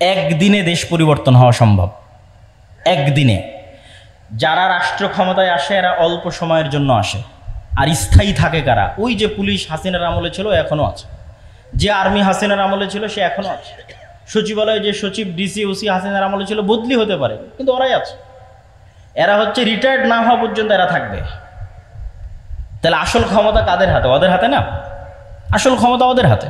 একদিনে দেশ পরিবর্তন হওয়া সম্ভব, একদিনে। যারা রাষ্ট্র ক্ষমতায় আসে এরা অল্প সময়ের জন্য আসে, আর স্থায়ী থাকে কারা? ওই যে পুলিশ হাসিনার আমলে ছিল এখনও আছে, যে আর্মি হাসিনার আমলে ছিল সে এখনও আছে, সচিবালয়ে যে সচিব ডিসি ওসি হাসিনার আমলে ছিল বদলি হতে পারে, কিন্তু ওরাই আছে। এরা হচ্ছে রিটায়ার্ড না হওয়া পর্যন্ত এরা থাকবে। তাহলে আসল ক্ষমতা কাদের হাতে? ওদের হাতে না, আসল ক্ষমতা ওদের হাতে।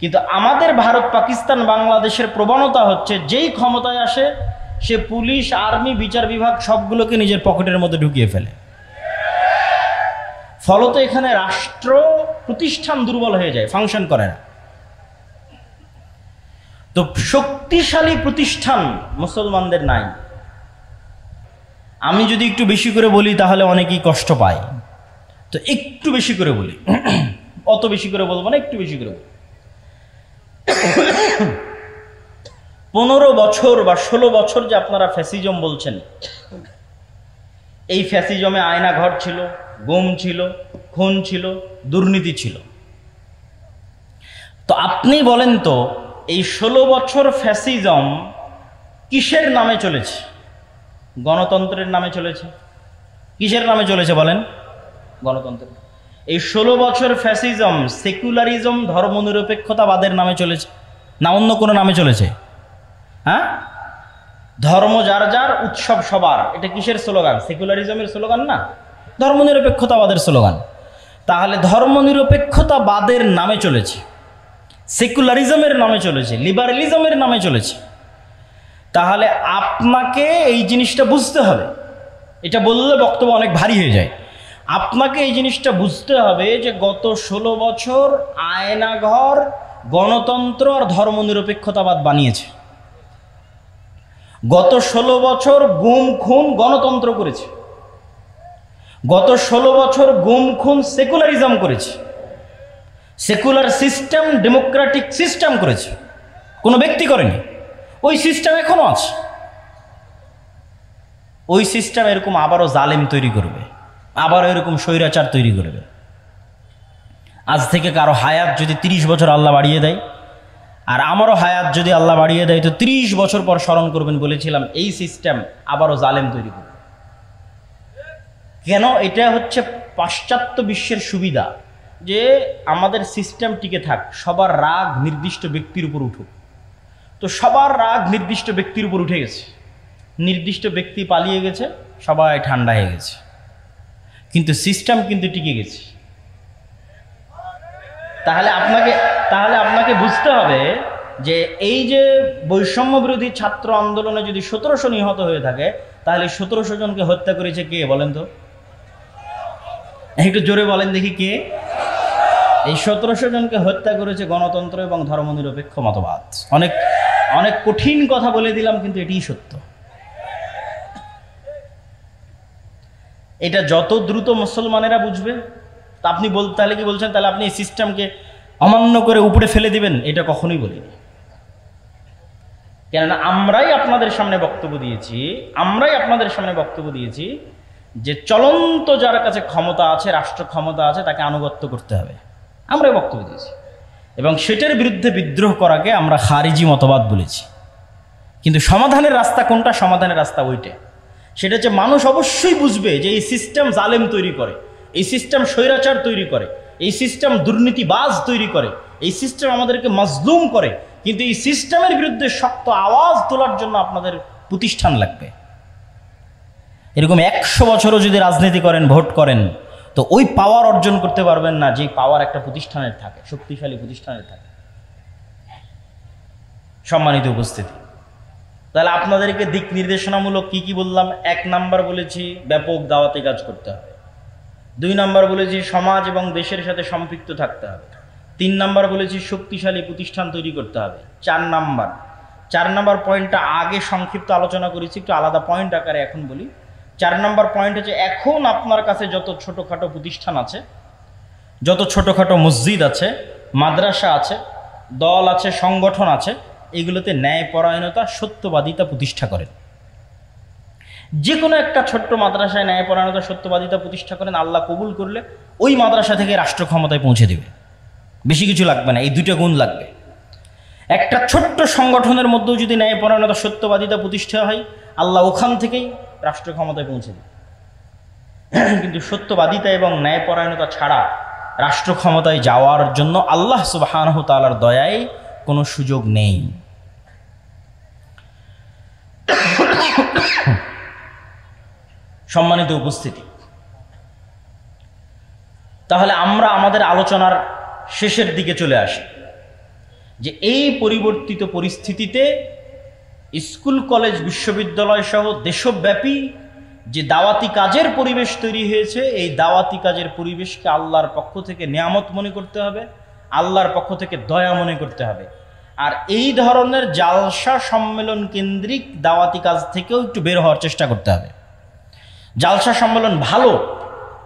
কিন্তু আমাদের ভারত পাকিস্তান বাংলাদেশের প্রবণতা হচ্ছে যেই ক্ষমতায় আসে সে পুলিশ আর্মি বিচার বিভাগ সবগুলোকে নিজের পকেটের মধ্যে ঢুকিয়ে ফেলে। ফলত এখানে রাষ্ট্র প্রতিষ্ঠান দুর্বল হয়ে যায়, ফাংশন করে না। তো শক্তিশালী প্রতিষ্ঠান মুসলমানদের নাই। আমি যদি একটু বেশি করে বলি তাহলে অনেকেই কষ্ট পায়, তো একটু বেশি করে বলি, অত বেশি করে বলবো না, একটু বেশি করে বলি। 15 বছর বা 16 বছর যে আপনারা ফ্যাসিজম বলছেন, এই ফ্যাসিজমে আয়নাঘর ছিল, গুম ছিল, খুন ছিল, দুর্নীতি ছিল। তো আপনি বলেন তো এই 16 বছর ফ্যাসিজম কিসের নামে চলেছে? গণতন্ত্রের নামে চলেছে। কিসের নামে চলেছে বলেন? গণতন্ত্র। এই 16 বছর ফ্যাসিজম সেকুলারিজম ধর্মনিরপেক্ষতাবাদের নামে চলেছে না অন্য কোনো নামে চলেছে? হ্যাঁ, ধর্ম যার যার, উৎসব সবার, এটা কিসের স্লোগান? সেকুলারিজমের স্লোগান না, ধর্মনিরপেক্ষতাবাদের স্লোগান। তাহলে ধর্মনিরপেক্ষতাবাদের নামে চলেছে, সেকুলারিজমের নামে চলেছে, লিবারেলিজমের নামে চলেছে। তাহলে আপনাকে এই জিনিসটা বুঝতে হবে। এটা বললে বক্তব্য অনেক ভারী হয়ে যায়। আপনাকে এই জিনিসটা বুঝতে হবে যে গত 16 বছর আয়নাঘর গণতন্ত্র আর ধর্মনিরপেক্ষতাবাদ বানিয়েছে। গত 16 বছর গুম খুন গণতন্ত্র করেছে। গত 16 বছর গুম খুন সেকুলারিজম করেছে। সেকুলার সিস্টেম ডেমোক্রেটিক সিস্টেম করেছে, কোনো ব্যক্তি করেনি। ওই সিস্টেম এখনো আছে। ওই সিস্টেম এরকম আবারও জালেম তৈরি করবে, আবারও এরকম স্বৈরাচার তৈরি করবে। আজ থেকে কারো হায়াত যদি 30 বছর আল্লাহ বাড়িয়ে দেয়, আর আমারও হায়াত যদি আল্লাহ বাড়িয়ে দেয়, তো 30 বছর পর স্মরণ করবেন বলেছিলাম এই সিস্টেম আবারও জালেম তৈরি করবে। কেন? এটা হচ্ছে পাশ্চাত্য বিশ্বের সুবিধা, যে আমাদের সিস্টেম টিকে থাক, সবার রাগ নির্দিষ্ট ব্যক্তির উপর উঠুক। তো সবার রাগ নির্দিষ্ট ব্যক্তির উপর উঠে গেছে, নির্দিষ্ট ব্যক্তি পালিয়ে গেছে, সবাই ঠান্ডা হয়ে গেছে, কিন্তু সিস্টেম কিন্তু টিকে গেছে। তাহলে আপনাকে বুঝতে হবে যে এই যে বৈষম্য বিরোধী ছাত্র আন্দোলনে যদি 1700 নিহত হয়ে থাকে, তাহলে 1700 জনকে হত্যা করেছে কে বলেন তো? একটু জোরে বলেন দেখি, কে? এই 1700 জনকে হত্যা করেছে গণতন্ত্র এবং ধর্মনিরপেক্ষ মতবাদ। অনেক অনেক কঠিন কথা বলে দিলাম, কিন্তু এটিই সত্য। এটা যত দ্রুত মুসলমানেরা বুঝবে, তা আপনি তাহলে কি বলছেন তাহলে আপনি এই সিস্টেমকে অমান্য করে উপরে ফেলে দিবেন? এটা কখনোই বলিনি। কেননা আমরাই আপনাদের সামনে বক্তব্য দিয়েছি যে চলন্ত যার কাছে ক্ষমতা আছে, রাষ্ট্র ক্ষমতা আছে, তাকে আনুগত্য করতে হবে। আমরাই বক্তব্য দিয়েছি, এবং সেটার বিরুদ্ধে বিদ্রোহ করাকে আমরা খারিজি মতবাদ বলেছি। কিন্তু সমাধানের রাস্তা কোনটা? সমাধানের রাস্তা ওইটা। সেটা হচ্ছে মানুষ অবশ্যই বুঝবে যে এই সিস্টেম জালেম তৈরি করে, এই সিস্টেম স্বৈরাচার তৈরি করে, এই সিস্টেম দুর্নীতিবাজ তৈরি করে, এই সিস্টেম আমাদেরকে মাজলুম করে। কিন্তু এই সিস্টেমের বিরুদ্ধে শক্ত আওয়াজ তোলার জন্য আপনাদের প্রতিষ্ঠান লাগবে। এরকম 100 বছরও যদি রাজনীতি করেন, ভোট করেন, তো ওই পাওয়ার অর্জন করতে পারবেন না যে পাওয়ার একটা প্রতিষ্ঠানের থাকে, শক্তিশালী প্রতিষ্ঠানের থাকে। সম্মানিত উপস্থিতি, তাহলে আপনাদেরকে দিক নির্দেশনামূলক কি কি বললাম? 1 নাম্বার বলেছি ব্যাপক দাওয়াতি কাজ করতে হবে। 2 নাম্বার বলেছি সমাজ এবং দেশের সাথে সম্পৃক্ত থাকতে হবে। 3 নাম্বার বলেছি শক্তিশালী প্রতিষ্ঠান তৈরি করতে হবে। 4 নাম্বার পয়েন্টটা আগে সংক্ষিপ্ত আলোচনা করেছি, একটু আলাদা পয়েন্ট আকারে এখন বলি। 4 নাম্বার পয়েন্ট হচ্ছে এখন আপনার কাছে যত ছোটোখাটো প্রতিষ্ঠান আছে, যত ছোটোখাটো মসজিদ আছে, মাদ্রাসা আছে, দল আছে, সংগঠন আছে, এগুলোতে ন্যায়পরায়ণতা, সত্যবাদিতা প্রতিষ্ঠা করেন। যে কোনো একটা ছোট্ট মাদ্রাসায় ন্যায়পরায়ণতা, সত্যবাদিতা প্রতিষ্ঠা করেন। আল্লাহ কবুল করলে ওই মাদ্রাসা থেকে রাষ্ট্র ক্ষমতায় পৌঁছে দেবে। বেশি কিছু লাগবে না, এই 2টা গুণ লাগবে। একটা ছোট্ট সংগঠনের মধ্যেও যদি ন্যায়পরায়ণতা, সত্যবাদিতা প্রতিষ্ঠা হয়, আল্লাহ ওখান থেকেই রাষ্ট্র ক্ষমতায় পৌঁছে দেয়। কিন্তু সত্যবাদিতা এবং ন্যায়পরায়ণতা ছাড়া রাষ্ট্র ক্ষমতায় যাওয়ার জন্য আল্লাহ সুবহানাহু ওয়া তাআলার দয়ায় কোনো সুযোগ নেই। সম্মানিত উপস্থিতি, তাহলে আমরা আমাদের আলোচনার শেষের দিকে চলে আসি যে এই পরিবর্তিত পরিস্থিতিতে স্কুল, কলেজ, বিশ্ববিদ্যালয় সহ দেশব্যাপী যে দাওয়াতি কাজের পরিবেশ তৈরি হয়েছে, এই দাওয়াতি কাজের পরিবেশকে আল্লাহর পক্ষ থেকে নিয়ামত মনে করতে হবে, আল্লাহর পক্ষ থেকে দয়া মনে করতে হবে। আর এই ধরনের জালসা সম্মেলন কেন্দ্রিক দাওয়াতি কাজ থেকেও একটু বের হওয়ার চেষ্টা করতে হবে। জালসা সম্মেলন ভালো,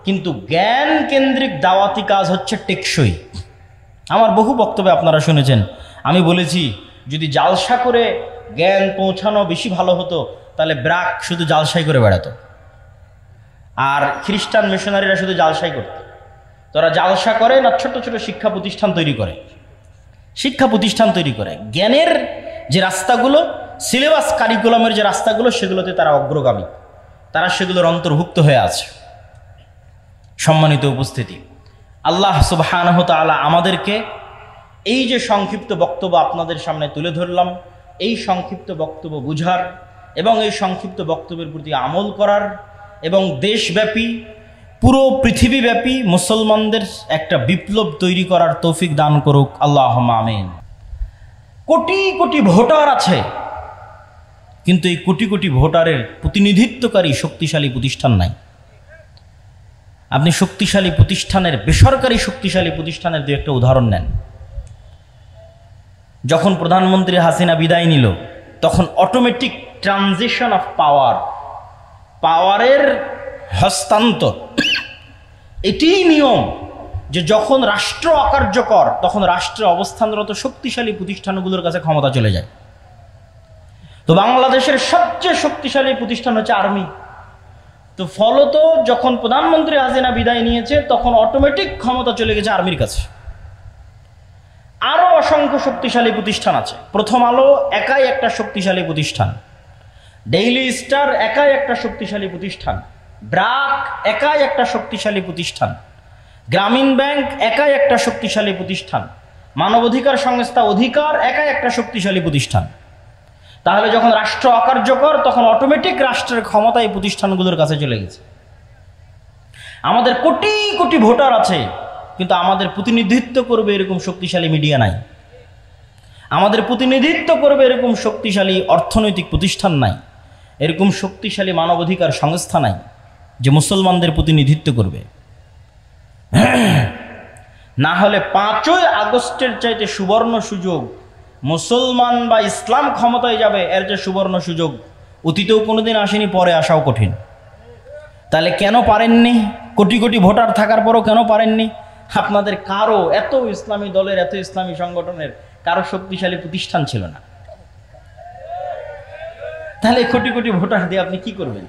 কিন্তু জ্ঞান কেন্দ্রিক দাওয়াতি কাজ হচ্ছে টেকসই। আমার বহু বক্তব্যে আপনারা শুনেছেন, আমি বলেছি যদি জালসা করে জ্ঞান পৌঁছানো বেশি ভালো হতো, তাহলে ব্রাক শুধু জালসাই করে বেড়াতো, আর খ্রিস্টান মিশনারিরা শুধু জালসাই করত। তারা জালসা করে না, ছোট ছোট শিক্ষা প্রতিষ্ঠান তৈরি করে, জ্ঞানের যে রাস্তাগুলো, সিলেবাস কারিকুলামের যে রাস্তাগুলো, সেগুলোতে তারা অগ্রগামী, তারা সেগুলোর অন্তর্ভুক্ত হয়ে আছে। সম্মানিত উপস্থিতি, আল্লাহ সুবহানাহু ওয়া তাআলা আমাদেরকে এই যে সংক্ষিপ্ত বক্তব্য আপনাদের সামনে তুলে ধরলাম, এই সংক্ষিপ্ত বক্তব্য বুঝার এবং এই সংক্ষিপ্ত বক্তব্যের প্রতি আমল করার এবং দেশব্যাপী, পুরো পৃথিবীব্যাপী মুসলমানদের একটা বিপ্লব তৈরি করার তৌফিক দান করুক, আল্লাহুম্মা আমিন। কোটি কোটি ভোটার আছে, কিন্তু এই কোটি কোটি ভোটারের প্রতিনিধিত্বকারী শক্তিশালী প্রতিষ্ঠান নাই। আপনি শক্তিশালী প্রতিষ্ঠানের, বেসরকারি শক্তিশালী প্রতিষ্ঠানের দু একটা উদাহরণ নেন। যখন প্রধানমন্ত্রী হাসিনা বিদায় নিল, তখন অটোমেটিক ট্রানজিশন অফ পাওয়ারের হস্তান্তর, এটিই নিয়ম যে যখন রাষ্ট্র অকার্যকর, তখন রাষ্ট্রে অবস্থানরত শক্তিশালী প্রতিষ্ঠানগুলোর কাছে ক্ষমতা চলে যায়। তো বাংলাদেশের সবচেয়ে শক্তিশালী প্রতিষ্ঠান হচ্ছে আর্মি। তো ফলত যখন প্রধানমন্ত্রী হাসিনা বিদায় নিয়েছে, তখন অটোমেটিক ক্ষমতা চলে গেছে আর্মির কাছে। আরো অসংখ্য শক্তিশালী প্রতিষ্ঠান আছে। প্রথম আলো একাই একটা শক্তিশালী প্রতিষ্ঠান, ডেইলি স্টার একাই একটা শক্তিশালী প্রতিষ্ঠান, ব্রাক একাই একটা শক্তিশালী প্রতিষ্ঠান, গ্রামীণ ব্যাংক একাই একটা শক্তিশালী প্রতিষ্ঠান, মানবাধিকার সংস্থা অধিকার একাই একটা শক্তিশালী প্রতিষ্ঠান। তাহলে যখন রাষ্ট্র অকার্যকর, তখন অটোমেটিক রাষ্ট্রের ক্ষমতা এই প্রতিষ্ঠানগুলোর কাছে চলে গেছে। আমাদের কোটি কোটি ভোটার আছে, কিন্তু আমাদের প্রতিনিধিত্ব করবে এরকম শক্তিশালী মিডিয়া নাই, আমাদের প্রতিনিধিত্ব করবে এরকম শক্তিশালী অর্থনৈতিক প্রতিষ্ঠান নাই, এরকম শক্তিশালী মানবাধিকার সংস্থা নাই যে মুসলমানদের প্রতিনিধিত্ব করবে। না হলে 5ই আগস্টের চাইতে সুবর্ণ সুযোগ, মুসলমান বা ইসলাম ক্ষমতায় যাবে, এর যে সুবর্ণ সুযোগ অতীতেও কোনোদিন আসেনি, পরে আসাও কঠিন। তাহলে কেন পারেননি? কোটি কোটি ভোটার থাকার পরও কেন পারেননি? আপনাদের কারো, এত ইসলামী দলের, এত ইসলামী সংগঠনের কারো শক্তিশালী প্রতিষ্ঠান ছিল না। তাহলে কোটি কোটি ভোটার দিয়ে আপনি কি করবেন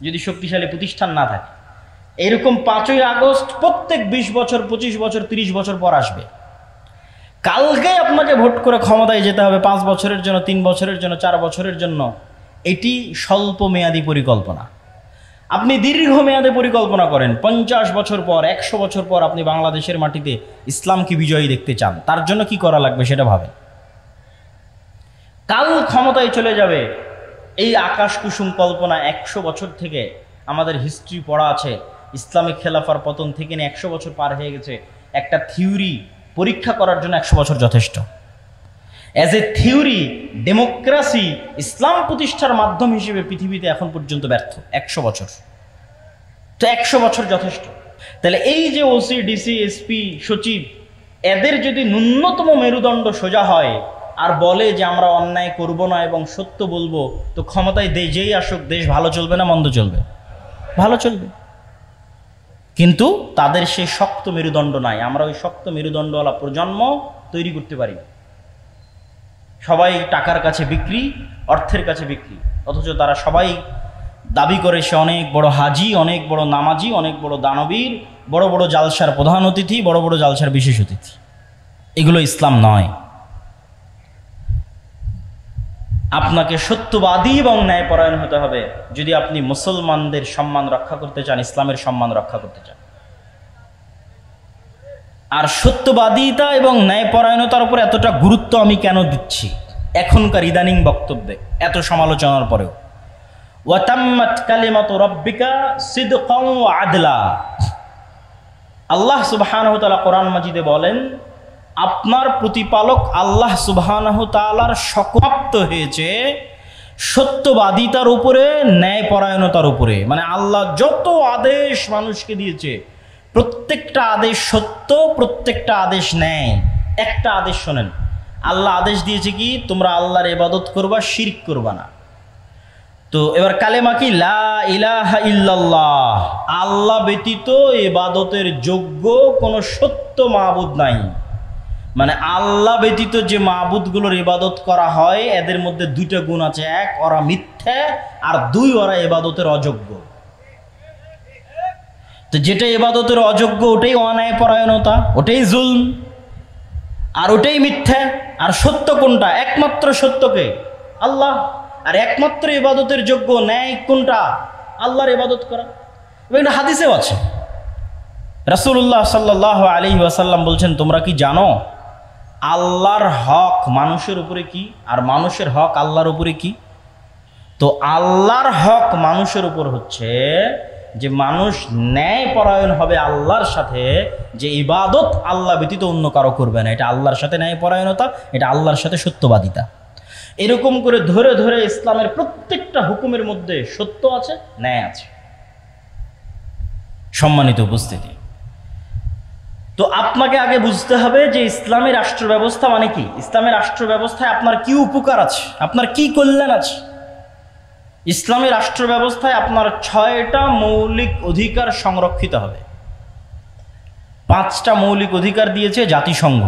যদি শক্তিশালী প্রতিষ্ঠান না থাকে? এরকম 5ই আগস্ট প্রত্যেক 20 বছর, 25 বছর, 30 বছর পর আসবে। কালকে আপনাকে ভোট করে ক্ষমতায় যেতে হবে 5 বছরের জন্য, 3 বছরের জন্য, 4 বছরের জন্য। এটি স্বল্প মেয়াদী পরিকল্পনা। আপনি দীর্ঘমেয়াদে পরিকল্পনা করেন, 50 বছর পর, 100 বছর পর আপনি বাংলাদেশের মাটিতে ইসলামকে বিজয়ী দেখতে চান, তার জন্য কি করা লাগবে সেটা ভাবেন। কাল ক্ষমতায় চলে যাবে, এই আকাশ কুসুম কল্পনা 100 বছর থেকে আমাদের হিস্ট্রি পড়া আছে। ইসলামিক খেলাফার পতন থেকে নিয়ে 100 বছর পার হয়ে গেছে। একটা থিওরি পরীক্ষা করার জন্য 100 বছর যথেষ্ট। অ্যাজ এ থিওরি, ডেমোক্রেসি ইসলাম প্রতিষ্ঠার মাধ্যম হিসেবে পৃথিবীতে এখন পর্যন্ত ব্যর্থ। 100 বছর, তো 100 বছর যথেষ্ট। তাহলে এই যে ওসি, ডিসি, এসপি, সচিব, এদের যদি ন্যূনতম মেরুদণ্ড সোজা হয় আর বলে যে আমরা অন্যায় করব না এবং সত্য বলবো, তো ক্ষমতায় যেই আসুক দেশ ভালো চলবে না মন্দ চলবে? ভালো চলবে। কিন্তু তাদের সেই শক্ত মেরুদণ্ড নাই। আমরা ওই শক্ত মেরুদণ্ডওয়ালা প্রজন্ম তৈরি করতে পারি। সবাই টাকার কাছে বিক্রি, অর্থের কাছে বিক্রি, অথচ তারা সবাই দাবি করে সে অনেক বড় হাজি, অনেক বড় নামাজি, অনেক বড় দানবীর, বড় বড় জালসার প্রধান অতিথি, বড় বড় জালসার বিশেষ অতিথি। এগুলো ইসলাম নয়। আপনাকে সত্যবাদী এবং ন্যায়পরায়ণ হতে হবে যদি আপনি মুসলমানদের সম্মান রক্ষা করতে চান, ইসলামের সম্মান রক্ষা করতে চান। আর সত্যবাদিতা এবং ন্যায়পরায়ণতার উপর এতটা গুরুত্ব আমি কেন দিচ্ছি এখনকার ইদানিং বক্তব্যে, এত সমালোচনার পরেও? ওয়াতাম্মাত কালিমাতু রাব্বিকা সিদকান ওয়া আদলা। আল্লাহ সুবহানাহু ওয়া তাআলা কোরআন মাজিদে বলেন, আপনার প্রতিপালক আল্লাহ সুবহানাহু ওয়া তাআলার সমাপ্ত হয়েছে সত্যবাদিতার উপরে, ন্যায়পরায়ণতার উপরে। মানে আল্লাহ যত আদেশ মানুষকে দিয়েছে প্রত্যেকটা আদেশ সত্য, প্রত্যেকটা আদেশ ন্যায়। একটা আদেশ শোনেন, আল্লাহ আদেশ দিয়েছে কি? তোমরা আল্লাহর ইবাদত করবা, শিরক করবা না। তো এবার কালেমা কি? লা ইলাহা ইল্লাল্লাহ। আল্লাহ ব্যতীত ইবাদতের যোগ্য কোনো সত্য মাবুদ নাই। মানে আল্লাহ ব্যতীত যে মাবুদগুলোর ইবাদত করা হয় এদের মধ্যে দুইটা গুণ আছে, এক ওরা মিথ্যা, আর দুই ওরা ইবাদতের অযোগ্য। তো যেটা ইবাদতের অযোগ্য ওটাই অন্যায়পরায়ণতা, ওটাই জুলম, আর ওটাই মিথ্যা। আর সত্য কোনটা? একমাত্র সত্যকে আল্লাহ। আর একমাত্র ইবাদতের যোগ্য ন্যায় কোনটা? আল্লাহর ইবাদত করা। এবং এটা হাদিসেও আছে, রাসূলুল্লাহ সাল্লাল্লাহু আলাইহি ওয়াসাল্লাম বলছেন, তোমরা কি জানো আল্লাহর হক মানুষের উপরে কি, আর মানুষের হক আল্লাহর উপরে কি? তো আল্লাহর হক মানুষের উপর হচ্ছে যে মানুষ ন্যায়পরায়ণ হবে আল্লাহর সাথে, যে ইবাদত আল্লাহ ব্যতীত অন্য কারো করবে না। এটা আল্লাহর সাথে ন্যায়পরায়ণতা, এটা আল্লাহর সাথে সত্যবাদিতা। এরকম করে ধরে ধরে ইসলামের প্রত্যেকটা হুকুমের মধ্যে সত্য আছে, ন্যায় আছে। সম্মানিত উপস্থিতি, তো আপনাকে আগে বুঝতে হবে যে ইসলামী রাষ্ট্র ব্যবস্থা মানে কি। ইসলামী রাষ্ট্র ব্যবস্থায় আপনার কি উপকার আছে, আপনার কি কল্যাণ আছে। ইসলামী রাষ্ট্র ব্যবস্থায় আপনার 6টা মৌলিক অধিকার সংরক্ষিত হবে। 5টা মৌলিক অধিকার দিয়েছে জাতিসংঘ,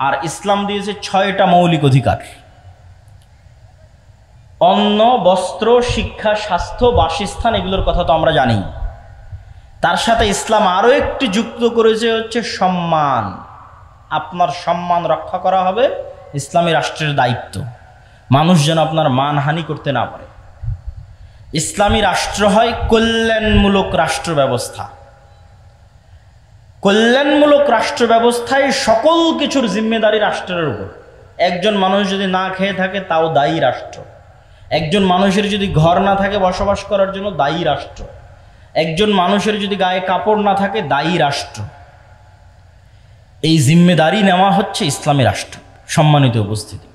আর ইসলাম দিয়েছে 6টা মৌলিক অধিকার। অন্ন, বস্ত্র, শিক্ষা, স্বাস্থ্য, বাসস্থান, এগুলোর কথা তো আমরা জানি। তার সাথে ইসলাম আরও একটি যুক্ত করেছে, হচ্ছে সম্মান। আপনার সম্মান রক্ষা করা হবে ইসলামী রাষ্ট্রের দায়িত্ব। মানুষ যেন আপনার মানহানি করতে না পারে। ইসলামী রাষ্ট্র হয় কল্যাণমূলক রাষ্ট্র ব্যবস্থা। কল্যাণমূলক রাষ্ট্র ব্যবস্থায় সকল কিছুর জিম্মেদারি রাষ্ট্রের উপর। একজন মানুষ যদি না খেয়ে থাকে তাও দায়ী রাষ্ট্র। একজন মানুষের যদি ঘর না থাকে বসবাস করার জন্য, দায়ী রাষ্ট্র। একজন মানুষের যদি গায়ে কাপড় না থাকে, দায়ী রাষ্ট্র। এই জিম্মেদারি নেওয়া হচ্ছে ইসলামী রাষ্ট্র। সম্মানিত উপস্থিতি,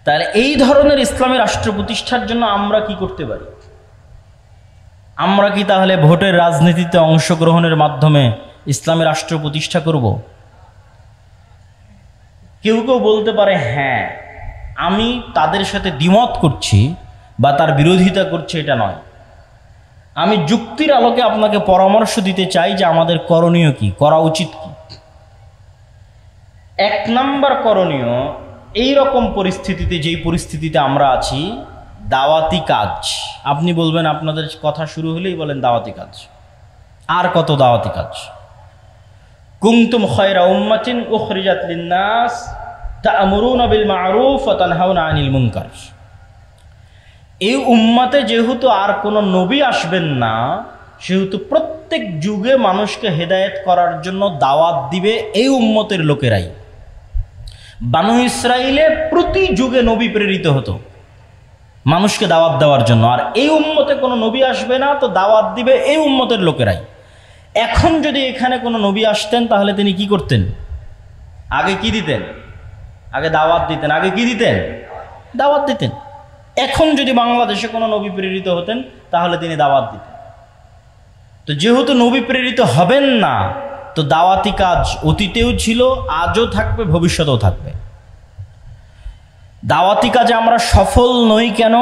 তাহলে এই ধরনের ইসলামী রাষ্ট্র প্রতিষ্ঠার জন্য আমরা কি করতে পারি? আমরা কি তাহলে ভোটের রাজনীতিতে অংশগ্রহণের মাধ্যমে ইসলামী রাষ্ট্র প্রতিষ্ঠা করব? কেউ কেউ বলতে পারে, হ্যাঁ, আমি তাদের সাথে দ্বিমত করছি বা তার বিরোধিতা করছি, এটা নয়। আমি যুক্তির আলোকে আপনাকে পরামর্শ দিতে চাই যে আমাদের করণীয় কি, করা উচিত কি। 1 নাম্বার করণীয়, এই রকম পরিস্থিতিতে, যেই পরিস্থিতিতে আমরা আছি, দাওয়াতি কাজ। আপনি বলবেন, আপনাদের কথা শুরু হলেই বলেন দাওয়াতি কাজ। আর কত দাওয়াতি কাজ? কুনতুম খায়রা উম্মাতিন উখরিজাত লিন-নাস তা'মুরুনা বিল মা'রুফ ওয়া তানহাউনা আনিল মুনকার। এই উম্মতে যেহেতু আর কোনো নবী আসবেন না, সেহেতু প্রত্যেক যুগে মানুষকে হেদায়েত করার জন্য দাওয়াত দিবে এই উম্মতের লোকেরাই। বানু ইসরাইলে প্রতি যুগে নবী প্রেরিত হতো মানুষকে দাওয়াত দেওয়ার জন্য, আর এই উম্মতে কোনো নবী আসবে না, তো দাওয়াত দিবে এই উম্মতের লোকেরাই। এখন যদি এখানে কোনো নবী আসতেন তাহলে তিনি কি করতেন? আগে কি দিতেন? আগে দাওয়াত দিতেন। আগে কি দিতেন? দাওয়াত দিতেন। এখন যদি বাংলাদেশে কোনো নবী প্রেরিত হতেন তাহলে তিনি দাওয়াত দিতেন। তো যেহেতু নবী প্রেরিত হবেন না, তো দাওয়াতি কাজ অতীতেও ছিল, আজও থাকবে, ভবিষ্যতেও থাকবে। দাওয়াতি কাজে আমরা সফল নই কেন?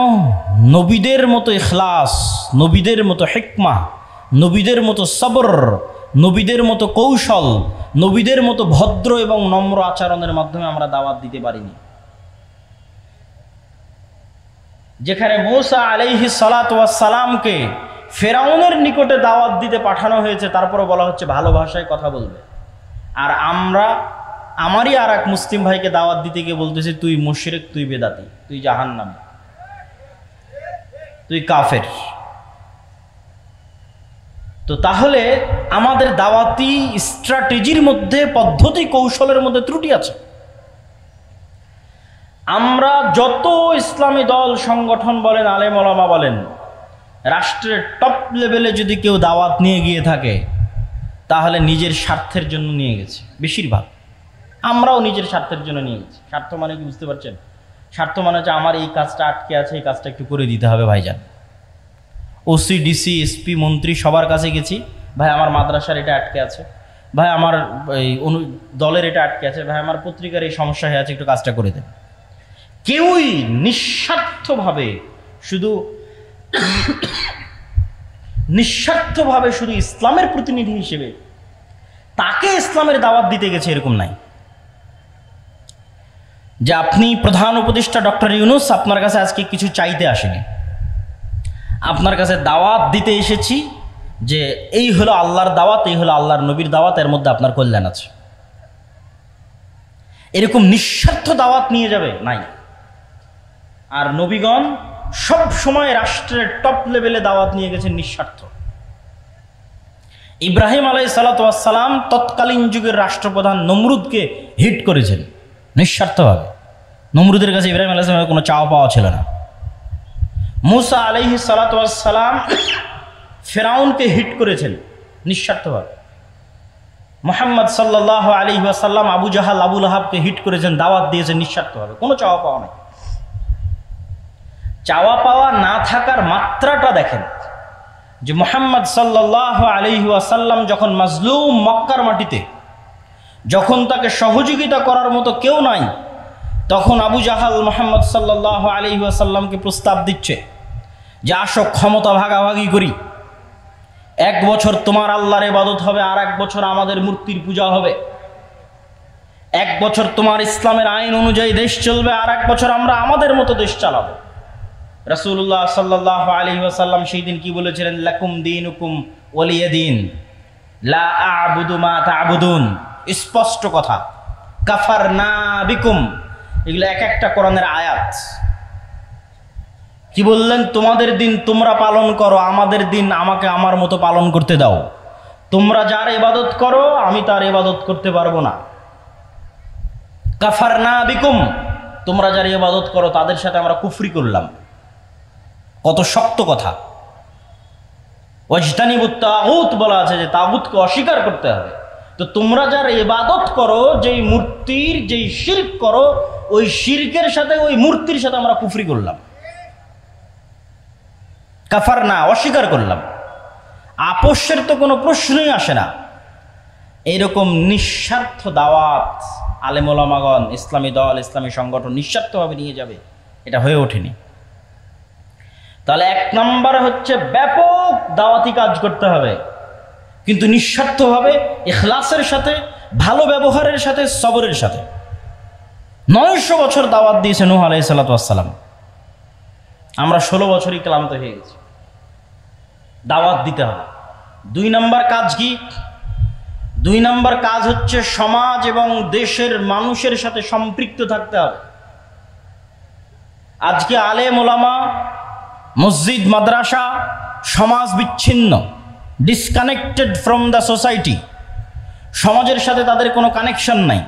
নবীদের মতো ইখলাস, নবীদের মতো হিকমা, নবীদের মতো সবর, নবীদের মতো কৌশল, নবীদের মতো ভদ্র এবং নম্র আচরণের মাধ্যমে আমরা দাওয়াত দিতে পারিনি। যেখানে মূসা আলাইহিস সালাতু ওয়াস সালামকে ফেরাউনের নিকটে দাওয়াত দিতে পাঠানো হয়েছে, তারপরে বলা হচ্ছে ভালো ভাষায় কথা বলবে। আর আমারই আর এক মুসলিম ভাইকে দাওয়াত দিতে গিয়ে বলতেছে, তুই মুশরিক, তুই বেদাতি, তুই জাহান্নামী, তুই কাফের। তো তাহলে আমাদের দাওয়াতি স্ট্র্যাটেজির মধ্যে, পদ্ধতি কৌশলের মধ্যে ত্রুটি আছে। আমরা যত ইসলামী দল সংগঠন বলেন, আলেম ওলামা বলেন, রাষ্ট্রের টপ লেভেলে যদি কেউ দাওয়াত নিয়ে গিয়ে থাকে, তাহলে নিজের স্বার্থের জন্য নিয়ে গেছে বেশিরভাগ। আমরাও নিজের স্বার্থের জন্য নিয়ে গেছি। স্বার্থ মানে কি বুঝতে পারছেন? স্বার্থ মানে হচ্ছে আমার এই কাজটা আটকে আছে, এই কাজটা একটু করে দিতে হবে ভাইজান। ওসি, ডিসি, এসপি, মন্ত্রী সবার কাছে গেছি, ভাই আমার মাদ্রাসার এটা আটকে আছে, ভাই আমার এই দলের এটা আটকে আছে, ভাই আমার পত্রিকার এই সমস্যা হয়ে আছে, একটু কাজটা করে দেন। কেউই নিঃস্বার্থভাবে শুধু ইসলামের প্রতিনিধি হিসেবে তাকে ইসলামের দাওয়াত দিতে গেছে এরকম নাই। যে আপনি প্রধান উপদেষ্টা ডক্টর ইউনূস, আপনার কাছে আজকে কিছু চাইতে আসেনি, আপনার কাছে দাওয়াত দিতে এসেছি যে এই হলো আল্লাহর দাওয়াত, এই হলো আল্লাহর নবীর দাওয়াত, এর মধ্যে আপনার কল্যাণ আছে। এরকম নিঃস্বার্থ দাওয়াত নিয়ে যাবে নাই। আর নবীগণ সব সময় রাষ্ট্রের টপ লেভেলে দাওয়াত নিয়ে গেছেন নিঃস্বার্থ। ইব্রাহিম আলাইহিস সালাতু ওয়াস সালাম তৎকালীন যুগের রাষ্ট্রপ্রধান নমরুদকে হিট করেছেন নিঃস্বার্থভাবে। নমরুদের কাছে ইব্রাহিম আলাইহিস সালামের কোনো চাওয়া পাওয়া ছিল না। মুসা আলাইহিস সালাতু ওয়াস সালাম ফিরআউনকে হিট করেছেন নিঃস্বার্থভাবে। মুহাম্মদ সাল্লাল্লাহু আলাইহি ওয়াসাল্লাম আবু জাহাল, আবু লাহাবকে হিট করেছেন, দাওয়াত দিয়েছেন নিঃস্বার্থভাবে, কোনো চাওয়া পাওয়া নাই। চাওয়া পাওয়া না থাকার মাত্রাটা দেখেন, যে মুহাম্মদ সাল্লাল্লাহু আলাইহি ওয়াসাল্লাম যখন মাজলুম মক্কার মাটিতে, যখন তাকে সহযোগিতা করার মতো কেউ নাই, তখন আবু জাহাল মুহাম্মদ সাল্লাল্লাহু আলাইহি ওয়াসাল্লামকে প্রস্তাব দিচ্ছে যে আসো ক্ষমতা ভাগাভাগি করি, 1 বছর তোমার আল্লাহর ইবাদত হবে, আর 1 বছর আমাদের মূর্তির পূজা হবে। 1 বছর তোমার ইসলামের আইন অনুযায়ী দেশ চলবে, আর 1 বছর আমরা আমাদের মতো দেশ চালাবো। রাসূলুল্লাহ সাল্লাল্লাহু আলাইহি ওয়াসাল্লাম সেই দিন কি বলেছিলেন? লাকুম দীনুকুম ওয়ালিয়া দীন, লা আ'বুদু মা তা'বুদুন। স্পষ্ট কথা, কাফারনা বিকুম, এগুলো এক একটা কোরআনের আয়াত। কি বললেন? তোমাদের দিন তোমরা পালন করো, আমাদের দিন আমাকে আমার মতো পালন করতে দাও। তোমরা যার ইবাদত করো, আমি তার ইবাদত করতে পারবো না। কাফারনা বিকুম, তোমরা যার ইবাদত করো তাদের সাথে আমরা কুফরি করলাম। কত শক্ত কথা। ওয়াজতানিবুত তাগুত বলা আছে, যে তাগুতকে অস্বীকার করতে হবে। তো তোমরা যার ইবাদত করো, যেই মূর্তির, যেই শিরক করো, ওই শিরকের সাথে, ওই মূর্তির সাথে আমরা কুফরি করলাম। কাফারনা, অস্বীকার করলাম। আপোষের তো কোনো প্রশ্নই আসে না। এরকম নিঃস্বার্থ দাওয়াত আলেম ওলামাগণ, ইসলামী দল, ইসলামী সংগঠন নিঃস্বার্থভাবে নিয়ে যাবে, এটা হয়ে ওঠেনি। তাহলে 1 নম্বর হচ্ছে ব্যাপক দাওয়াতি কাজ করতে হবে, কিন্তু নিঃস্বার্থভাবে, ইখলাসের সাথে, ভালো ব্যবহারের সাথে, সবরের সাথে। 900 বছর দাওয়াত দিয়েছে নূহ আলাইহিস সালাতু ওয়াস সালাম। আমরা 16 বছরই ক্লান্ত হয়ে গেছি। দাওয়াত দিতে হবে। 2 নম্বর কাজ কি? 2 নম্বর কাজ হচ্ছে সমাজ এবং দেশের মানুষের সাথে সম্পৃক্ত থাকতে হবে। আজকে আলেম ওলামা, মসজিদ, মাদ্রাসা, সমাজ বিচ্ছিন্ন, ডিসকানেক্টেড ফ্রম দ্য সোসাইটি। সমাজের সাথে তাদের কোনো কানেকশন নাই।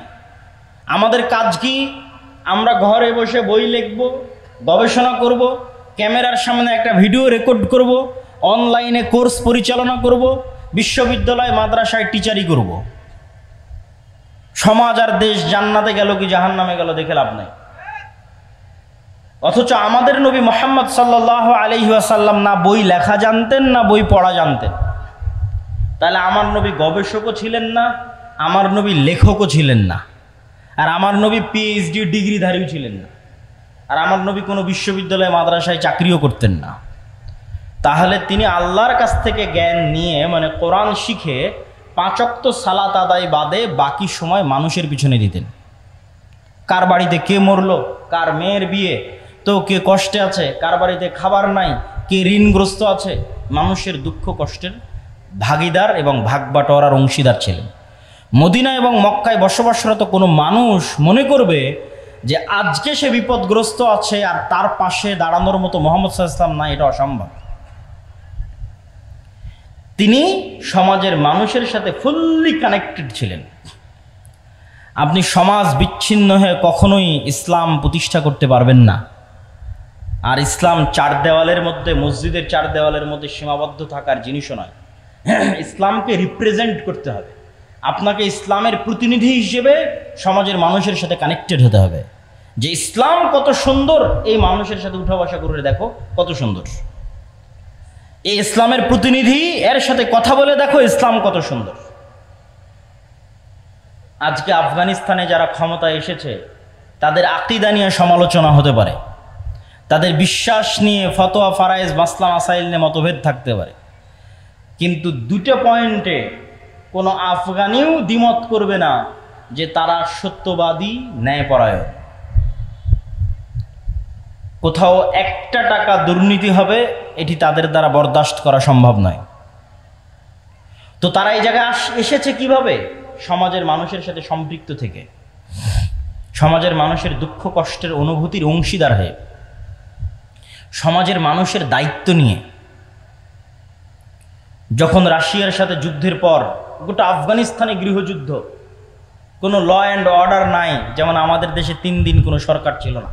আমাদের কাজ কি? আমরা ঘরে বসে বই লিখব, গবেষণা করব, ক্যামেরার সামনে একটা ভিডিও রেকর্ড করব, অনলাইনে কোর্স পরিচালনা করব, বিশ্ববিদ্যালয়, মাদ্রাসায় টিচারি করব। সমাজ আর দেশ জান্নাতে গেল কি জাহান্নামে গেল দেখে লাভ নাই। অথচ আমাদের নবী মুহাম্মদ সাল্লাল্লাহু আলাইহি ওয়াসাল্লাম না বই লেখা জানতেন, না বই পড়া জানতেন। তাহলে আমার নবী গবেষকও ছিলেন না, আমার নবী লেখকও ছিলেন না, আর আমার নবী পিএইচডি ডিগ্রিধারীও ছিলেন না, আর আমার নবী কোনো বিশ্ববিদ্যালয়, মাদ্রাসায় চাকরিও করতেন না। তাহলে তিনি আল্লাহর কাছ থেকে জ্ঞান নিয়ে, মানে কোরআন শিখে, 5 ওয়াক্ত সালাত আদায় বাদে বাকি সময় মানুষের পিছনে দিতেন। কার বাড়িতে কে মরলো, কার মেয়ের বিয়ে, তো কে কষ্টে আছে, কার বাড়িতে খাবার নাই, কে ঋণগ্রস্ত আছে, মানুষের দুঃখ কষ্টের ভাগিদার এবং ভাগ বাটোয়ারার অংশীদার ছিলেন। মদিনা এবং মক্কায় বসবাসরত কোনো মানুষ মনে করবে যে আজকে সে বিপদগ্রস্ত আছে আর তার পাশে দাঁড়ানোর মতো মুহাম্মদ সাল্লাল্লাহু আলাইহি ওয়াসাল্লাম না, এটা অসম্ভব। তিনি সমাজের মানুষের সাথে ফুললি কানেক্টেড ছিলেন। আপনি সমাজ বিচ্ছিন্ন হয়ে কখনোই ইসলাম প্রতিষ্ঠা করতে পারবেন না। আর ইসলাম চার দেওয়ালের মধ্যে, মসজিদের চার দেওয়ালের মধ্যে সীমাবদ্ধ থাকার জিনিসও নয়। ইসলামকে রিপ্রেজেন্ট করতে হবে। আপনাকে ইসলামের প্রতিনিধি হিসেবে সমাজের মানুষের সাথে কানেক্টেড হতে হবে, যে ইসলাম কত সুন্দর এই মানুষের সাথে উঠা বসা করে দেখো কত সুন্দর। এই ইসলামের প্রতিনিধি, এর সাথে কথা বলে দেখো ইসলাম কত সুন্দর। আজকে আফগানিস্তানে যারা ক্ষমতায় এসেছে তাদের আকীদা নিয়ে সমালোচনা হতে পারে, তাদের বিশ্বাস নিয়ে ফতোয়া ফারায়েজ মাসলা মাসাইল নিয়ে মতভেদ থাকতে পারে, কিন্তু দুটো পয়েন্টে কোনো আফগানিও দ্বিমত করবে না যে তারা সত্যবাদী, ন্যায়পরায়ণ। কোথাও একটা টাকা দুর্নীতি হবে এটি তাদের দ্বারা বরদাস্ত করা সম্ভব নয়। তো তারা এই জায়গায় এসেছে কিভাবে? সমাজের মানুষের সাথে সম্পৃক্ত থেকে, সমাজের মানুষের দুঃখ কষ্টের অনুভূতির অংশীদার হয়ে, সমাজের মানুষের দায়িত্ব নিয়ে। যখন রাশিয়ার সাথে যুদ্ধের পর গোটা আফগানিস্তানে গৃহযুদ্ধ, কোনো ল অ্যান্ড অর্ডার নাই, যেমন আমাদের দেশে 3 দিন কোনো সরকার ছিল না,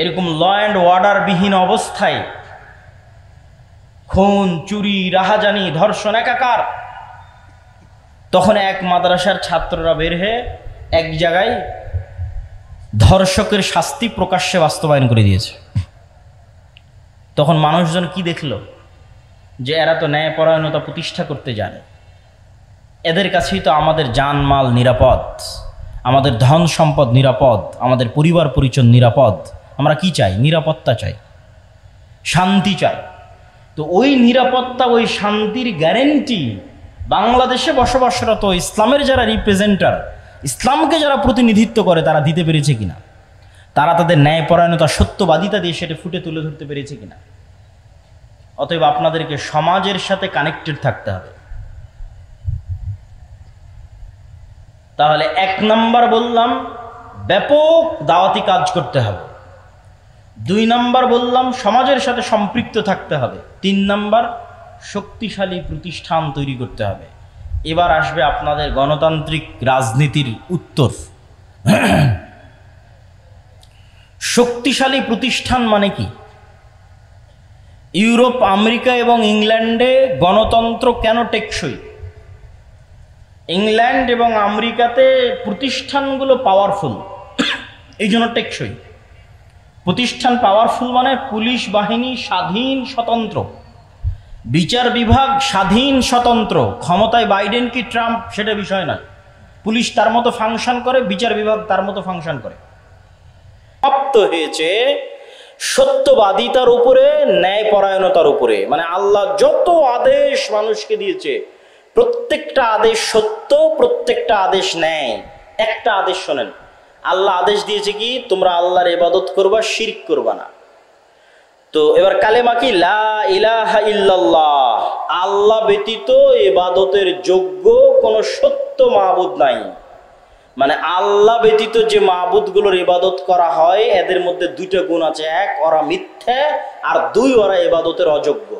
এরকম ল অ্যান্ড অর্ডার বিহীন অবস্থায় খুন, চুরি, রাহাজানি, ধর্ষণ একাকার। তখন এক মাদ্রাসার ছাত্ররা বের হয়ে এক জায়গায় ধর্ষকের শাস্তি প্রকাশ্যে বাস্তবায়ন করে দিয়েছে। তখন মানুষজন কি দেখল? যে এরা তো ন্যায়পরায়ণতা প্রতিষ্ঠা করতে জানে, এদের কাছেই তো আমাদের জানমাল নিরাপদ, আমাদের ধন সম্পদ নিরাপদ, আমাদের পরিবার পরিজন নিরাপদ। আমরা কি চাই? নিরাপত্তা চাই, শান্তি চাই। তো ওই নিরাপত্তা, ওই শান্তির গ্যারেন্টি বাংলাদেশে বসবাসরত ইসলামের যারা রিপ্রেজেন্টার, ইসলামকে যারা প্রতিনিধিত্ব করে, তারা দিতে পেরেছে কিনা? তারা তাদের ন্যায়পরায়ণতা, সত্যবাদিতা দিয়ে সেটা ফুটে তুলে ধরতে পেরেছে কিনা? অতএব আপনাদেরকে সমাজের সাথে কানেক্টেড থাকতে হবে। তাহলে 1 নাম্বার বললাম ব্যাপক দাওয়াতি কাজ করতে হবে, 2 নাম্বার বললাম সমাজের সাথে সম্পৃক্ত থাকতে হবে, 3 নাম্বার শক্তিশালী প্রতিষ্ঠান তৈরি করতে হবে। এবার আসবে আপনাদের গণতান্ত্রিক রাজনীতির উত্তর। শক্তিশালী প্রতিষ্ঠান মানে কি? ইউরোপ, আমেরিকা এবং ইংল্যান্ডে গণতন্ত্র কেন টেকসই? ইংল্যান্ড এবং আমেরিকাতে প্রতিষ্ঠানগুলো পাওয়ারফুল, এই জন্য টেকসই। প্রতিষ্ঠান পাওয়ারফুল মানে পুলিশ বাহিনী স্বাধীন স্বতন্ত্র, বিচার বিভাগ স্বাধীন স্বতন্ত্র। ক্ষমতায় বাইডেন কি ট্রাম্প সেটা বিষয় নয়, পুলিশ তার মতো ফাংশন করে, বিচার বিভাগ তার মতো ফাংশন করে। প্রাপ্ত হয়েছে সত্যবাদিতার উপরে, ন্যায়পরায়ণতার উপরে। মানে আল্লাহ যত আদেশ মানুষকে দিয়েছে প্রত্যেকটা আদেশ সত্য, প্রত্যেকটা আদেশ ন্যায়। একটা আদেশ শোনেন, আল্লাহ আদেশ দিয়েছে কি? তোমরা আল্লাহর ইবাদত করবা, শিরক করবা না। তো এবার কালেমা কি? লা ইলাহা ইল্লাল্লাহ, আল্লাহ ব্যতীত ইবাদতের যোগ্য কোনো সত্য মাবুদ নাই। মানে আল্লাহ ব্যতীত যে মাবুদগুলোর ইবাদত করা হয় এদের মধ্যে 2টা গুণ আছে, 1 ওরা মিথ্যা, আর 2 ওরা ইবাদতের অযোগ্য।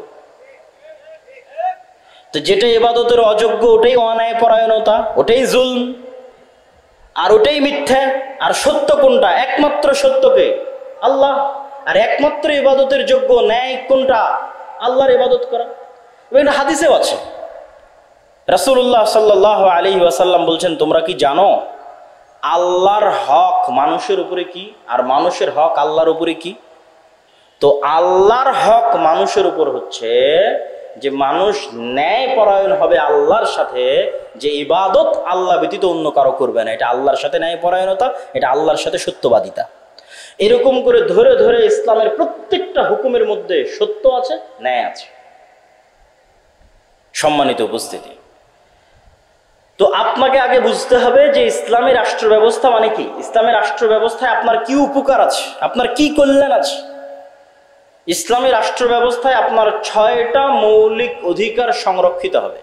তো যেটা ইবাদতের অযোগ্য ওটাই অন্যায়পরায়ণতা, ওটাই জুলম, আর ওটাই মিথ্যা। আর সত্য কোনটা? একমাত্র সত্যকে আল্লাহ। আর একমাত্র ইবাদতের যোগ্য ন্যায় কোনটা? আল্লাহর ইবাদত করা। এবং এটা হাদিসেও আছে, রাসূলুল্লাহ সাল্লাল্লাহু আলাইহি ওয়াসাল্লাম বলছেন, তোমরা কি জানো আল্লাহর হক মানুষের উপরে কি, আর মানুষের হক আল্লাহর উপরে কি? তো আল্লাহর হক মানুষের উপর হচ্ছে যে মানুষ ন্যায়পরায়ণ হবে আল্লাহর সাথে, যে ইবাদত আল্লাহ ব্যতীত অন্য কারো করবে না। এটা আল্লাহর সাথে ন্যায়পরায়ণতা, এটা আল্লাহর সাথে সত্যবাদিতা। এরকম করে ধরে ধরে ইসলামের প্রত্যেকটা হুকুমের মধ্যে সত্য আছে, ন্যায় আছে। সম্মানিত উপস্থিতি, তো আপনাকে আগে বুঝতে হবে যে ইসলামী রাষ্ট্র ব্যবস্থা মানে কি। ইসলামী রাষ্ট্র ব্যবস্থায় আপনার কি উপকার আছে, আপনার কি কল্যাণ আছে। ইসলামী রাষ্ট্র ব্যবস্থায় আপনার 6টা মৌলিক অধিকার সংরক্ষিত হবে।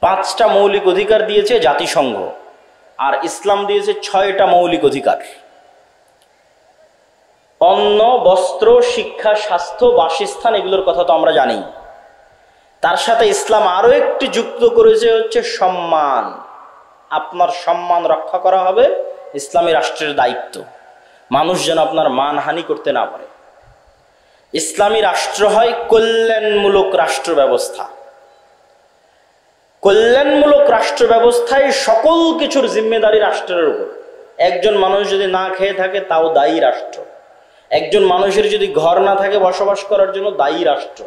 5টা মৌলিক অধিকার দিয়েছে জাতিসংঘ, আর ইসলাম দিয়েছে 6টা মৌলিক অধিকার। অন্ন, বস্ত্র, শিক্ষা, স্বাস্থ্য, বাসস্থান, এগুলোর কথা তো আমরা জানি। তার সাথে ইসলাম আরো একটি যুক্ত করেছে, হচ্ছে সম্মান। আপনার সম্মান রক্ষা করা হবে, ইসলামী রাষ্ট্রের দায়িত্ব। মানুষ যেন আপনার মানহানি করতে না পারে। ইসলামী রাষ্ট্র হয় কল্যাণমূলক রাষ্ট্র ব্যবস্থা। কল্যাণমূলক রাষ্ট্র ব্যবস্থায় সকল কিছুর জিম্মেদারি রাষ্ট্রের উপর। একজন মানুষ যদি না খেয়ে থাকে তাও দায়ী রাষ্ট্র। একজন মানুষের যদি ঘর না থাকে বসবাস করার জন্য, দায়ী রাষ্ট্র।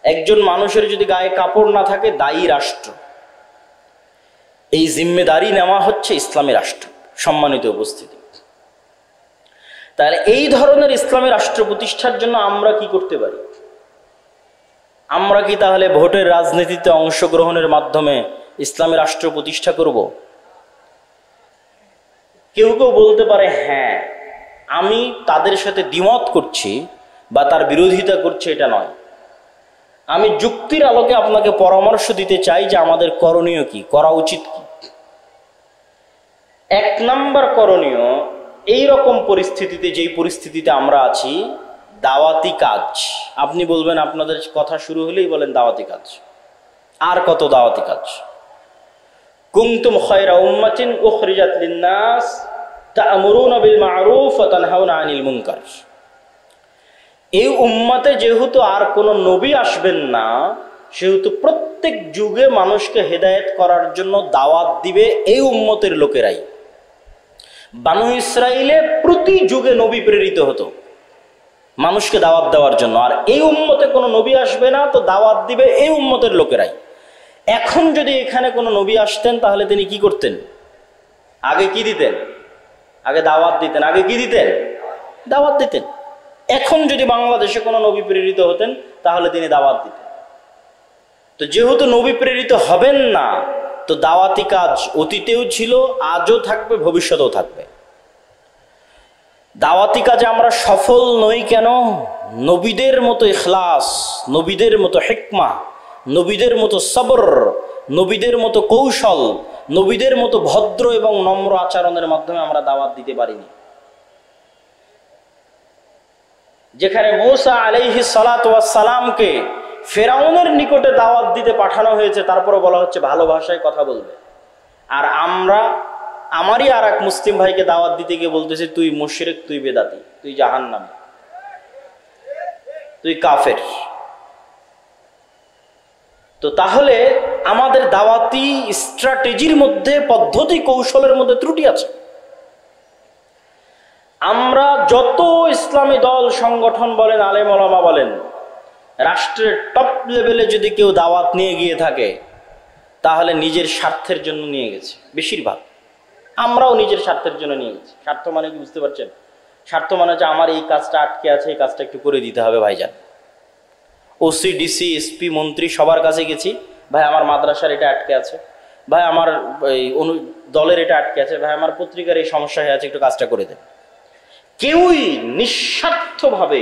একজন মানুষের যদি গায়ে কাপড় না থাকে, দায়ী রাষ্ট্র। এই জিম্মেদারি নেওয়া হচ্ছে ইসলামী রাষ্ট্র। সম্মানিত উপস্থিতি, তাহলে এই ধরনের ইসলামী রাষ্ট্র প্রতিষ্ঠার জন্য আমরা কি করতে পারি? আমরা কি তাহলে ভোটের রাজনীতিতে অংশগ্রহণের মাধ্যমে ইসলামী রাষ্ট্র প্রতিষ্ঠা করব? কেউ কেউ বলতে পারে, হ্যাঁ, আমি তাদের সাথে দ্বিমত করছি বা তার বিরোধিতা করছি, এটা নয়। আমি যুক্তির আলোকে আপনাকে পরামর্শ দিতে চাই যে আমাদের করণীয় কি, করা উচিত কি। 1 নাম্বার করণীয়, এই রকম পরিস্থিতিতে, যেই পরিস্থিতিতে আমরা আছি, দাওয়াতি কাজ। আপনি বলবেন, আপনাদের কথা শুরু হলেই বলেন দাওয়াতি কাজ। আর কত দাওয়াতি কাজ? কুনতুম খায়রা উম্মাতিন উখরিজাত লিন-নাস তা'মুরুনা বিল মা'রুফ ওয়া তানহাউনা আনিল মুনকার। এই উম্মতে যেহেতু আর কোনো নবী আসবেন না, সেহেতু প্রত্যেক যুগে মানুষকে হেদায়েত করার জন্য দাওয়াত দিবে এই উম্মতের লোকেরাই। বানু ইসরাইলে প্রতি যুগে নবী প্রেরিত হতো মানুষকে দাওয়াত দেওয়ার জন্য, আর এই উম্মতে কোনো নবী আসবে না, তো দাওয়াত দিবে এই উম্মতের লোকেরাই। এখন যদি এখানে কোনো নবী আসতেন, তাহলে তিনি কি করতেন? আগে কি দিতেন? আগে দাওয়াত দিতেন। আগে কি দিতেন? দাওয়াত দিতেন। এখন যদি বাংলাদেশে কোনো নবী প্রেরিত হতেন, তাহলে তিনি দাওয়াত দিতেন। তো যেহেতু নবী প্রেরিত হবেন না, তো দাওয়াতি কাজ অতীতেও ছিল, আজও থাকবে, ভবিষ্যতেও থাকবে। দাওয়াতি কাজে আমরা সফল নই কেন? নবীদের মতো ইখলাস, নবীদের মতো হিকমা, নবীদের মতো সবর, নবীদের মতো কৌশল, নবীদের মতো ভদ্র এবং নম্র আচরণের মাধ্যমে আমরা দাওয়াত দিতে পারিনি। যেখানে মূসা আলাইহিস সালাতু ওয়াস সালামকে ফেরাউনের নিকটে দাওয়াত দিতে পাঠানো হয়েছে, তারপরে বলা হচ্ছে ভালো ভাষায় কথা বলবে। আর আমরা আমারই আর এক মুসলিম ভাইকে দাওয়াত দিতে গিয়ে বলতেছি, তুই মুশরিক, তুই বেদাতি, তুই জাহান্নামী, তুই কাফের। তো তাহলে আমাদের দাওয়াতি স্ট্র্যাটেজির মধ্যে, পদ্ধতি কৌশলের মধ্যে ত্রুটি আছে। আমরা যত ইসলামী দল সংগঠন বলেন, আলেম ওলামা বলেন, রাষ্ট্রের টপ লেভেলে যদি কেউ দাওয়াত নিয়ে গিয়ে থাকে, তাহলে নিজের স্বার্থের জন্য নিয়ে গেছে বেশিরভাগ। আমরাও নিজের স্বার্থের জন্য নিয়ে গেছি। স্বার্থ মানে কি বুঝতে পারছেন? স্বার্থ মানে হচ্ছে আমার এই কাজটা আটকে আছে, এই কাজটা একটু করে দিতে হবে ভাইজান। ওসি, ডিসি, এসপি, মন্ত্রী সবার কাছে গেছি, ভাই আমার মাদ্রাসার এটা আটকে আছে, ভাই আমার এই দলের এটা আটকে আছে, ভাই আমার পত্রিকার এই সমস্যা হয়ে আছে, একটু কাজটা করে দেন। কেউই নিঃস্বার্থভাবে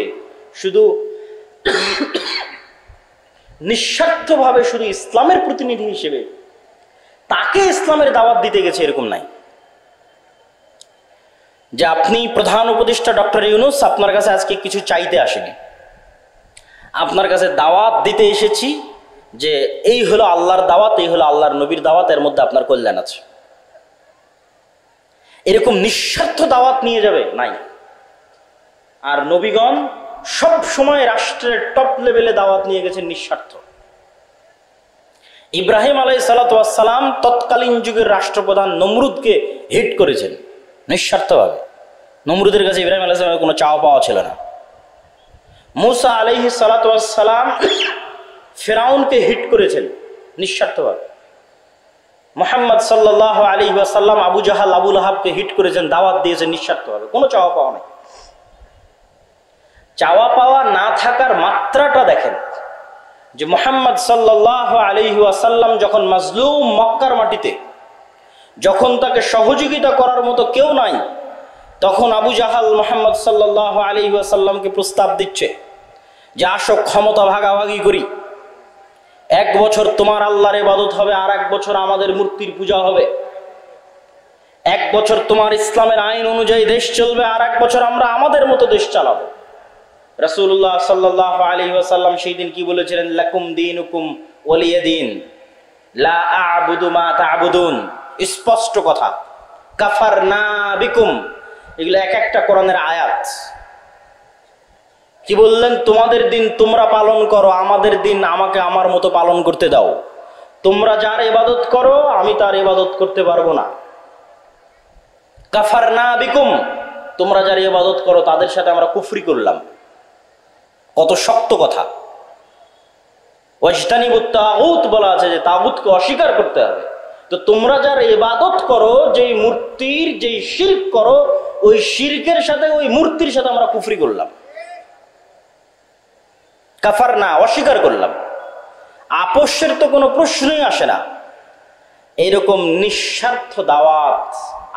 শুধু ইসলামের প্রতিনিধি হিসেবে তাকে ইসলামের দাওয়াত দিতে গেছে, এরকম নাই। যে আপনি প্রধান উপদেষ্টা ডক্টর ইউনূস, আপনার কাছে আজকে কিছু চাইতে আসেনি, আপনার কাছে দাওয়াত দিতে এসেছি যে এই হলো আল্লাহর দাওয়াত, এই হলো আল্লাহর নবীর দাওয়াত, এর মধ্যে আপনার কল্যাণ আছে। এরকম নিঃস্বার্থ দাওয়াত নিয়ে যাবে নাই। আর নবীগণ সব সময় রাষ্ট্রের টপ লেভেলে দাওয়াত নিয়ে গেছেন নিঃস্বার্থ। ইব্রাহিম আলাইহিস সালাতু ওয়াস সালাম তৎকালীন যুগের রাষ্ট্রপ্রধান নমরুদকে হিট করেছেন নিঃস্বার্থভাবে। নমরুদের কাছে ইব্রাহিম আলাইহিস সালামের কোনো চাওয়া পাওয়া ছিল না। মূসা আলাইহিস সালাতু ওয়াস সালাম ফিরআউনকে হিট করেছেন নিঃস্বার্থভাবে। মুহাম্মদ সাল্লাল্লাহু আলাইহি ওয়াসাল্লাম আবু জাহাল, আবু লাহাবকে হিট করেছেন, দাওয়াত দিয়েছেন নিঃস্বার্থভাবে, কোনো চাওয়া পাওয়া নাই। চাওয়া পাওয়া না থাকার মাত্রাটা দেখেন, যে মুহাম্মদ সাল্লাল্লাহু আলাইহি ওয়াসাল্লাম যখন মাজলুম মক্কার মাটিতে, যখন তাকে সহযোগিতা করার মতো কেউ নাই, তখন আবু জাহাল মুহাম্মদ সাল্লাল্লাহু আলাইহি ওয়াসাল্লামকে প্রস্তাব দিচ্ছে যে আসো ক্ষমতা ভাগাভাগি করি। এক বছর তোমার আল্লাহর ইবাদত হবে, আর এক বছর আমাদের মূর্তির পূজা হবে। এক বছর তোমার ইসলামের আইন অনুযায়ী দেশ চলবে, আর এক বছর আমরা আমাদের মতো দেশ চালাবো। রাসূলুল্লাহ সাল্লাল্লাহু আলাইহি ওয়াসাল্লাম সেই দিন কি বলেছিলেন? লাকুম দীনুকুম ওয়ালিয়া দীন, লা আ'বুদু মা তা'বুদুন। স্পষ্ট কথা, কাফারনা বিকুম, এগুলো এক একটা কোরআনের আয়াত। কি বললেন? তোমাদের দিন তোমরা পালন করো, আমাদের দিন আমাকে আমার মতো পালন করতে দাও। তোমরা যার ইবাদত করো আমি তার ইবাদত করতে পারবো না। কাফারনা বিকুম, তোমরা যার ইবাদত করো তাদের সাথে আমরা কুফরি করলাম। কত শক্ত কথা। ওয়াজতানিবুত তাগুত বলা আছে যে তাগুতকে অস্বীকার করতে হবে। তো তোমরা যার ইবাদত করো, যেই মূর্তির যেই শিরক করো, ওই শিরকের সাথে ওই মূর্তির সাথে আমরা কুফরি করলাম। কাফারনা, অস্বীকার করলাম। আপোষের তো কোনো প্রশ্নই আসে না। এইরকম নিঃস্বার্থ দাওয়াত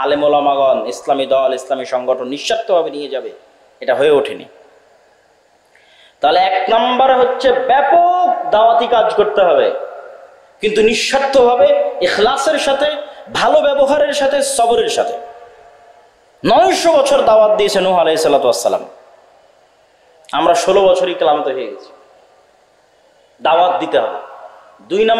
আলেম ওলামাগণ, ইসলামী দল, ইসলামী সংগঠন নিঃস্বার্থভাবে নিয়ে যাবে, এটা হয়ে ওঠেনি। তাহলে এক নম্বর হচ্ছে ব্যাপক দাওয়াতি কাজ করতে হবে, কিন্তু নিঃস্বার্থভাবে, ইখলাসের সাথে, ভালো ব্যবহারের সাথে, সবরের সাথে। 900 বছর দাওয়াত দিয়েছে নূহ আলাইহিস সালাতু ওয়াস সালাম। আমরা 16 বছরই ক্লান্ত হয়ে গেছি। দাওয়াত দিতে হবে। 2 নম্বর